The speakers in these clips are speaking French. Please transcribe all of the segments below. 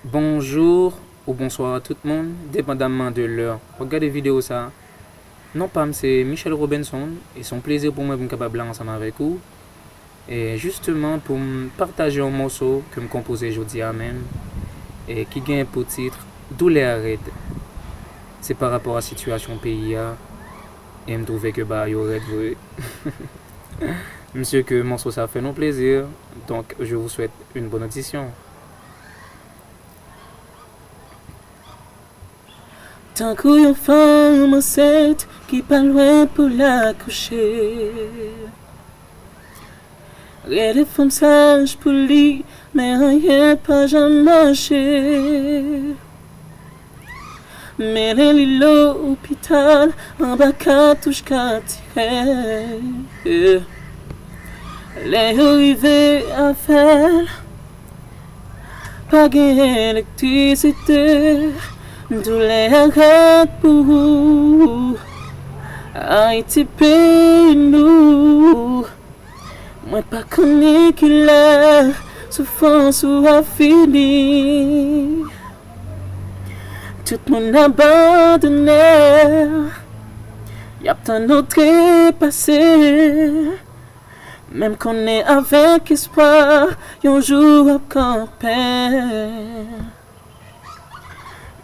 Bonjour ou bonsoir à tout le monde, dépendamment de l'heure. Regardez vidéo ça. Non pas, c'est Michel Robinson et son plaisir pour moi de capable ensemble avec vous. Et justement pour me partager un morceau que me composé aujourd'hui à même et qui gagne pour titre DOULÈ AH RÈD. C'est par rapport à la situation pays et me trouver que bah yo RÈD vrai. Monsieur que le morceau ça fait non plaisir. Donc je vous souhaite une bonne audition. Tant qu'on femme enceinte qui pas loin pour l'accoucher. Rien de femmes sages pour lui, mais rien pas jamais marché. Mais l'hôpital en bas qu'à touche qu'à tirer. Les arrivés à faire, pas d'électricité. DOULÈ AH RÈD pour Haïti pays nous. Moi pas connu qu'il a souffrance ou a fini. Tout le monde abandonné. Y'a tant d'autres passé. Même qu'on est avec espoir, y'on joue à camper.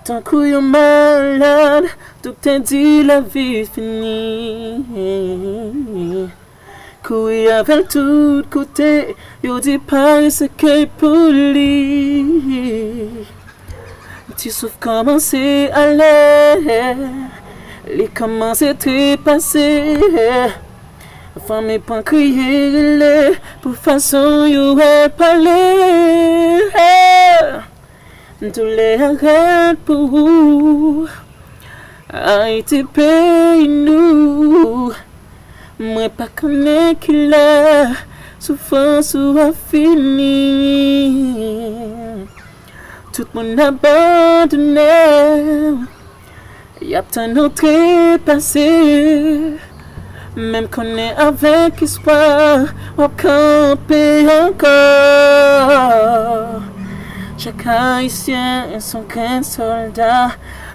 Tant qu'on est malade, docteur dit la vie finie. Couille avec tout côté, yo dit pas ce que pour lui. Tu souffres commencer à l'air, les commencer à trépasser. Femme et pas crier, pour façon yo est parler. DOULè AH RÈD pour Haïti pays nous. Moi pas connais qu'il a souffrance ou a fini. Tout le monde abandonné. Y'a tant d'autres passé. Même qu'on est avec espoir, on camper encore. Chaque haïtien est son grand soldat.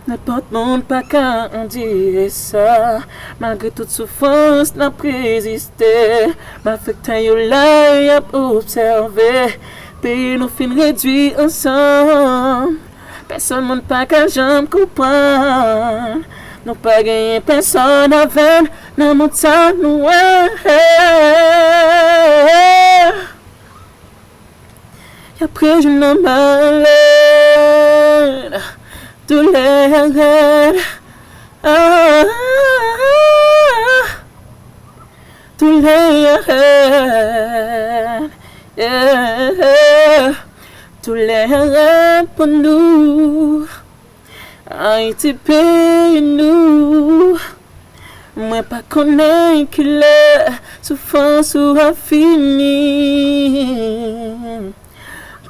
N'importe monde pas qu'à en dire ça. Malgré toute souffrance, n'a résisté. M'affecté yo là, y a observé. Pays nous fin réduit ensemble. Personne monde pas qu'à jamais comprendre. Nous pas gagné personne avec. N'a montagne nous après je n'en malade. DOULè AH RÈD. DOULè AH RÈD. DOULè AH RÈD pour nous. Haïti pays nous. Moi pas connais qu'il est souffrance ou a fini.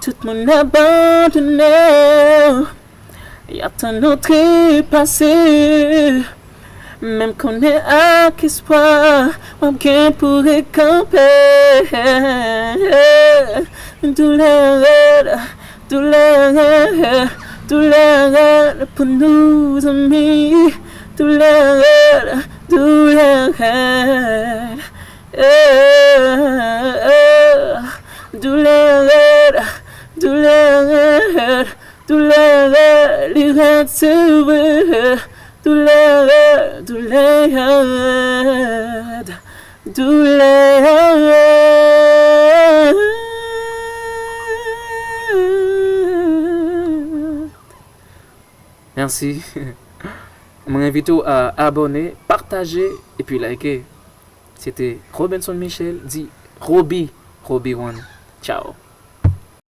Tout le monde abandonné. Y'a tant d'autres passé. Même qu'on est avec espoir, on gagne pour camper. DOULè AH RÈD, DOULè AH RÈD, DOULè AH RÈD pour nos amis. DOULè AH RÈD, DOULè AH RÈD. DOULè AH RÈD, DOULè AH RÈD, DOULè AH RÈD, les rêves c'est vrai. DOULè AH RÈD, DOULè AH RèD, DOULè AH RèD. Merci. Je m'invite à abonner, partager et puis liker. C'était Robinson Michel, dit Robbie One. Ciao.